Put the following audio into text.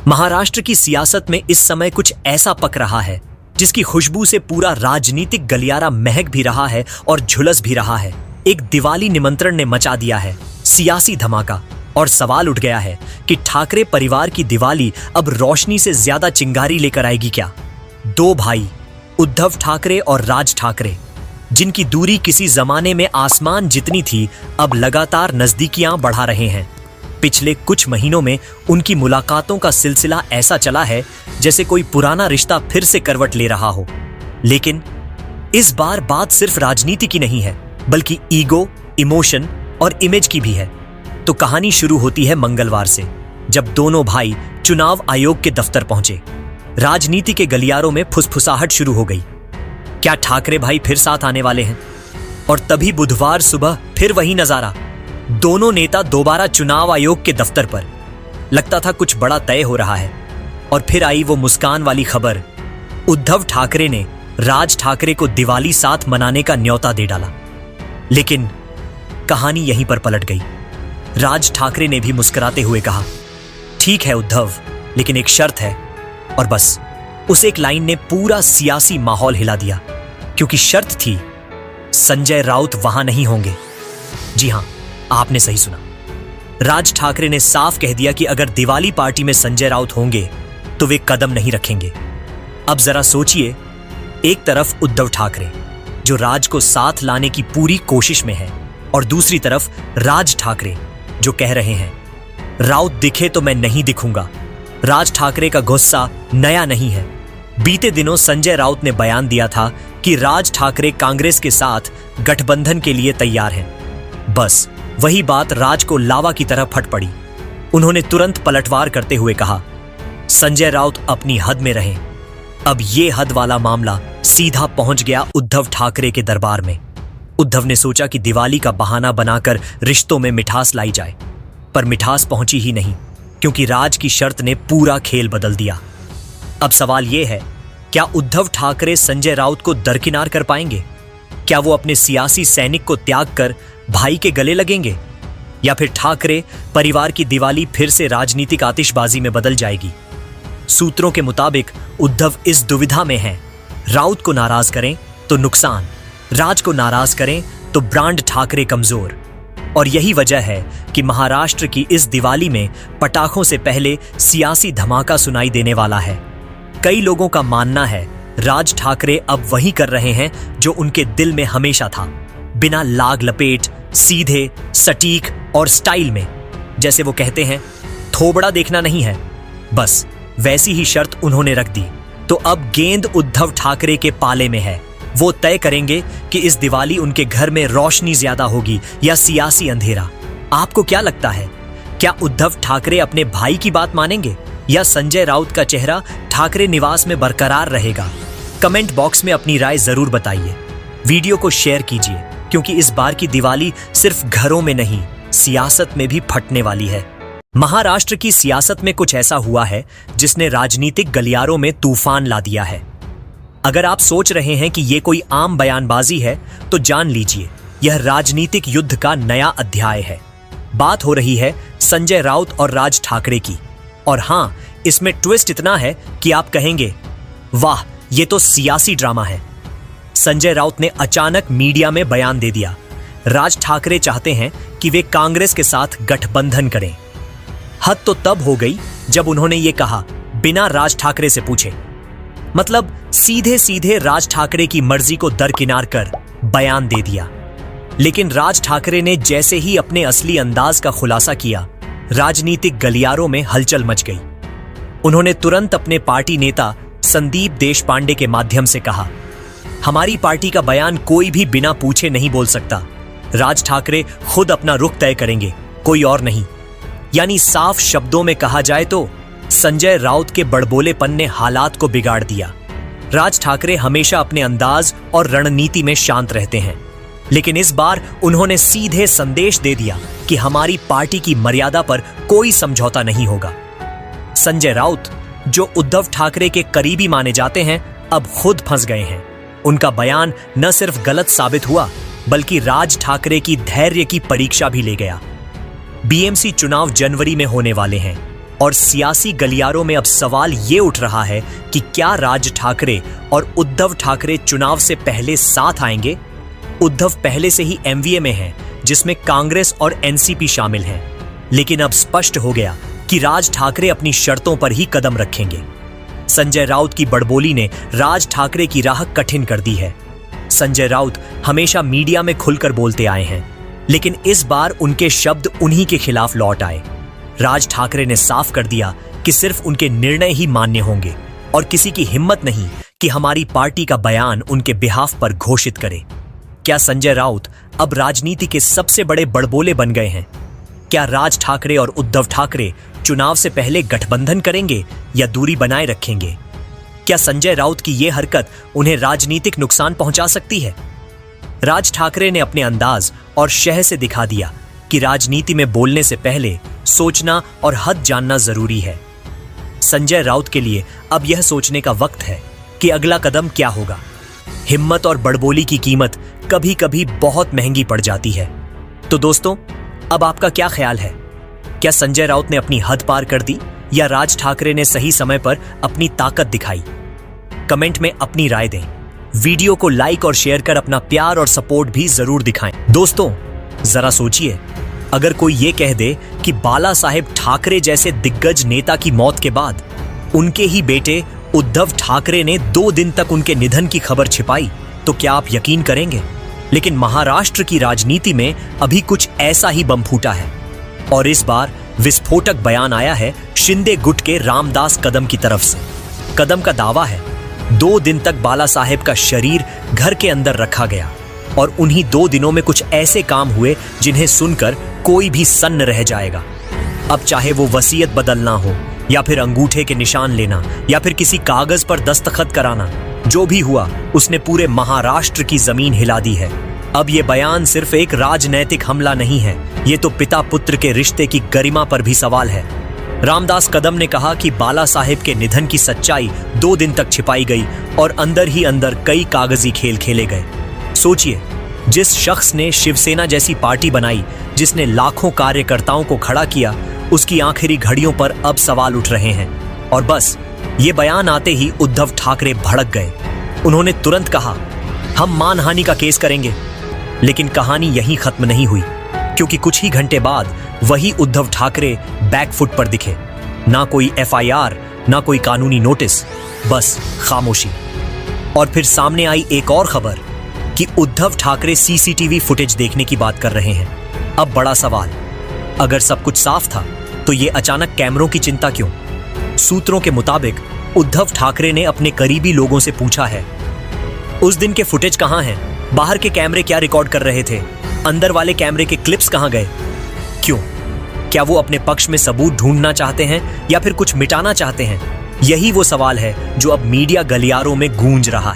महाराष्ट्र की सियासत में इस समय कुछ ऐसा पक रहा है जिसकी खुशबू से पूरा राजनीतिक गलियारा महक भी रहा है और झुलस भी रहा है। एक दिवाली निमंत्रण ने मचा दिया है सियासी धमाका और सवाल उठ गया है कि ठाकरे परिवार की दिवाली अब रोशनी से ज्यादा चिंगारी लेकर आएगी क्या। दो भाई उद्धव ठाकरे और राज ठाकरे, जिनकी दूरी किसी जमाने में आसमान जितनी थी, अब लगातार नजदीकियां बढ़ा रहे हैं। पिछले कुछ महीनों में उनकी मुलाकातों का सिलसिला ऐसा चला है जैसे कोई पुराना रिश्ता फिर से करवट ले रहा हो। लेकिन इस बार बात सिर्फ राजनीति की नहीं है, बल्कि ईगो, इमोशन और इमेज की भी है। तो कहानी शुरू होती है मंगलवार से, जब दोनों भाई चुनाव आयोग के दफ्तर पहुंचे। राजनीति के गलियारों में फुसफुसाहट शुरू हो गई। क्या ठाकरे भाई फिर साथ आने वाले हैं? और तभी बुधवार सुबह फिर वही नजारा, दोनों नेता दोबारा चुनाव आयोग के दफ्तर पर। लगता था कुछ बड़ा तय हो रहा है। और फिर आई वो मुस्कान वाली खबर, उद्धव ठाकरे ने राज ठाकरे को दिवाली साथ मनाने का न्योता दे डाला। लेकिन कहानी यहीं पर पलट गई। राज ठाकरे ने भी मुस्कुराते हुए कहा, ठीक है उद्धव, लेकिन एक शर्त है। और बस उस एक लाइन ने पूरा सियासी माहौल हिला दिया, क्योंकि शर्त थी संजय राउत वहां नहीं होंगे। जी हां, आपने सही सुना। राज ठाकरे ने साफ कह दिया कि अगर दिवाली पार्टी में संजय राउत होंगे तो वे कदम नहीं रखेंगे। अब जरा सोचिए, एक तरफ उद्धव ठाकरे जो राज को साथ लाने की पूरी कोशिश में है, और दूसरी तरफ राज ठाकरे जो कह रहे हैं राउत दिखे तो मैं नहीं दिखूंगा। राज ठाकरे का गुस्सा नया नहीं है। बीते दिनों संजय राउत ने बयान दिया था कि राज ठाकरे कांग्रेस के साथ गठबंधन के लिए तैयार हैं। बस वही बात राज को लावा की तरह फट पड़ी। उन्होंने तुरंत पलटवार करते हुए कहा, संजय राउत अपनी हद में रहें। अब ये हद वाला मामला सीधा पहुंच गया उद्धव ठाकरे के दरबार में। उद्धव ने सोचा कि दिवाली का बहाना बनाकर रिश्तों में मिठास लाई जाए, पर मिठास पहुंची ही नहीं, क्योंकि राज की शर्त ने पूरा खेल बदल दिया। अब सवाल यह है, क्या उद्धव ठाकरे संजय राउत को दरकिनार कर पाएंगे? क्या वो अपने सियासी सैनिक को त्याग कर भाई के गले लगेंगे? या फिर ठाकरे परिवार की दिवाली फिर से राजनीतिक आतिशबाजी में बदल जाएगी? सूत्रों के मुताबिक उद्धव इस दुविधा में हैं। राउत को नाराज करें तो नुकसान, राज को नाराज करें तो ब्रांड ठाकरे कमजोर। और यही वजह है कि महाराष्ट्र की इस दिवाली में पटाखों से पहले सियासी धमाका सुनाई देने वाला है। कई लोगों का मानना है राज ठाकरे अब वही कर रहे हैं जो उनके दिल में हमेशा था, बिना लाग लपेट, सीधे, सटीक और स्टाइल में। जैसे वो कहते हैं, थोबड़ा देखना नहीं है। बस वैसी ही शर्त उन्होंने रख दी। तो अब गेंद उद्धव ठाकरे के पाले में है। वो तय करेंगे कि इस दिवाली उनके घर में रोशनी ज्यादा होगी या सियासी अंधेरा। आपको क्या लगता है, क्या उद्धव ठाकरे अपने भाई की बात मानेंगे या संजय राउत का चेहरा ठाकरे निवास में बरकरार रहेगा? कमेंट बॉक्स में अपनी राय जरूर बताइए। वीडियो को शेयर कीजिए, क्योंकि इस बार की दिवाली सिर्फ घरों में नहीं, सियासत में भी फटने वाली है। महाराष्ट्र की सियासत में कुछ ऐसा हुआ है जिसने राजनीतिक गलियारों में तूफान ला दिया है। अगर आप सोच रहे हैं कि यह कोई आम बयानबाजी है, तो जान लीजिए, यह राजनीतिक युद्ध का नया अध्याय है। बात हो रही है संजय राउत और राज ठाकरे की। और हां, इसमें ट्विस्ट इतना है कि आप कहेंगे, वाह, यह तो सियासी ड्रामा है। संजय राउत ने अचानक मीडिया में बयान दे दिया, राज ठाकरे चाहते हैं कि वे कांग्रेस के साथ गठबंधन करें। हद तो तब हो गई जब उन्होंने ये कहा बिना राज ठाकरे से पूछे। मतलब सीधे सीधे राज ठाकरे की मर्जी को दरकिनार कर बयान दे दिया। लेकिन राज ठाकरे ने जैसे ही अपने असली अंदाज का खुलासा किया, राजनीतिक गलियारों में हलचल मच गई। उन्होंने तुरंत अपने पार्टी नेता संदीप देशपांडे के माध्यम से कहा, हमारी पार्टी का बयान कोई भी बिना पूछे नहीं बोल सकता। राज ठाकरे खुद अपना रुख तय करेंगे, कोई और नहीं। यानी साफ शब्दों में कहा जाए तो संजय राउत के बड़बोलेपन ने हालात को बिगाड़ दिया। राज ठाकरे हमेशा अपने अंदाज और रणनीति में शांत रहते हैं, लेकिन इस बार उन्होंने सीधे संदेश दे दिया कि हमारी पार्टी की मर्यादा पर कोई समझौता नहीं होगा। संजय राउत, जो उद्धव ठाकरे के करीबी माने जाते हैं, अब खुद फंस गए हैं। उनका बयान न सिर्फ गलत साबित हुआ, बल्कि राज ठाकरे की धैर्य की परीक्षा भी ले गया। बीएमसी चुनाव जनवरी में होने वाले हैं। और सियासी गलियारों में अब सवाल ये उठ रहा है कि क्या राज ठाकरे और उद्धव ठाकरे चुनाव से पहले साथ आएंगे? उद्धव पहले से ही एमवीए में हैं, जिसमें कांग्रेस और एनसीपी शामिल हैं। लेकिन अब स्पष्ट हो गया कि राज ठाकरे अपनी शर्तों पर ही कदम रखेंगे। संजय राउत की बड़बोली ने राज ठाकरे की राह कठिन कर दी है। संजय राउत हमेशा मीडिया में खुलकर बोलते आए हैं, लेकिन इस बार उनके शब्द उन्हीं के खिलाफ लौट आए। राज ठाकरे ने साफ कर दिया कि सिर्फ उनके निर्णय ही मान्य होंगे और किसी की हिम्मत नहीं कि हमारी पार्टी का बयान उनके बिहाफ पर घोषित करे। क्या संजय राउत अब राजनीति के सबसे बड़े बड़बोले बन गए हैं? क्या राज ठाकरे और उद्धव ठाकरे चुनाव से पहले गठबंधन करेंगे या दूरी बनाए रखेंगे? क्या संजय राउत की यह हरकत उन्हें राजनीतिक नुकसान पहुंचा सकती है? राज ठाकरे ने अपने अंदाज और शह से दिखा दिया कि राजनीति में बोलने से पहले सोचना और हद जानना जरूरी है। संजय राउत के लिए अब यह सोचने का वक्त है कि अगला कदम क्या होगा। हिम्मत और बड़बोली की कीमत कभी कभी बहुत महंगी पड़ जाती है। तो दोस्तों, अब आपका क्या ख्याल है? क्या संजय राउत ने अपनी हद पार कर दी या राज ठाकरे ने सही समय पर अपनी ताकत दिखाई? कमेंट में अपनी राय दें। वीडियो को लाइक और शेयर कर अपना प्यार और सपोर्ट भी जरूर दिखाएं। दोस्तों, जरा सोचिए, अगर कोई ये कह दे कि बाला साहेब ठाकरे जैसे दिग्गज नेता की मौत के बाद उनके ही बेटे उद्धव ठाकरे ने 2 दिन तक उनके निधन की खबर छिपाई, तो क्या आप यकीन करेंगे? लेकिन महाराष्ट्र की राजनीति में अभी कुछ ऐसा ही बम फूटा है और इस बार विस्फोटक बयान आया है शिंदे गुट के रामदास कदम की तरफ से। कदम का दावा है 2 दिन तक बाला साहेब का शरीर घर के अंदर रखा गया और उन्हीं 2 दिनों में कुछ ऐसे काम हुए जिन्हें सुनकर कोई भी सन्न रह जाएगा। अब चाहे वो वसीयत बदलना हो या फिर अंगूठे के निशान लेना या फिर किसी कागज पर दस्तखत कराना, जो भी हुआ उसने पूरे महाराष्ट्र की जमीन हिला दी है। अब ये बयान सिर्फ एक राजनैतिक हमला नहीं है, ये तो पिता पुत्र के रिश्ते की गरिमा पर भी सवाल है। रामदास कदम ने कहा कि बाला साहेब के निधन की सच्चाई 2 दिन तक छिपाई गई और अंदर ही अंदर कई कागजी खेल खेले गए। सोचिए, जिस शख्स ने शिवसेना जैसी पार्टी बनाई, जिसने लाखों कार्यकर्ताओं को खड़ा किया, उसकी आखिरी घड़ियों पर अब सवाल उठ रहे हैं। और बस ये बयान आते ही उद्धव ठाकरे भड़क गए। उन्होंने तुरंत कहा, हम मानहानि का केस करेंगे। लेकिन कहानी यहीं खत्म नहीं हुई, क्योंकि कुछ ही घंटे बाद वही उद्धव ठाकरे बैकफुट पर दिखे। ना कोई एफआईआर, ना कोई कानूनी नोटिस, बस खामोशी। और फिर सामने आई एक और खबर कि उद्धव ठाकरे सीसीटीवी फुटेज देखने की बात कर रहे हैं। अब बड़ा सवाल, अगर सब कुछ साफ था तो ये अचानक कैमरों की चिंता क्यों? सूत्रों के मुताबिक उद्धव ठाकरे ने अपने करीबी लोगों से पूछा है, उस दिन के फुटेज कहां हैं? बाहर के कैमरे क्या रिकॉर्ड कर रहे थे? अंदर वाले कैमरे के क्लिप्स कहां गए? क्यों? क्या वो अपने पक्ष में सबूत ढूंढना चाहते हैं या फिर कुछ मिटाना चाहते हैं? यही वो सवाल है जो अब मीडिया गलियारों में गूंज रहा है।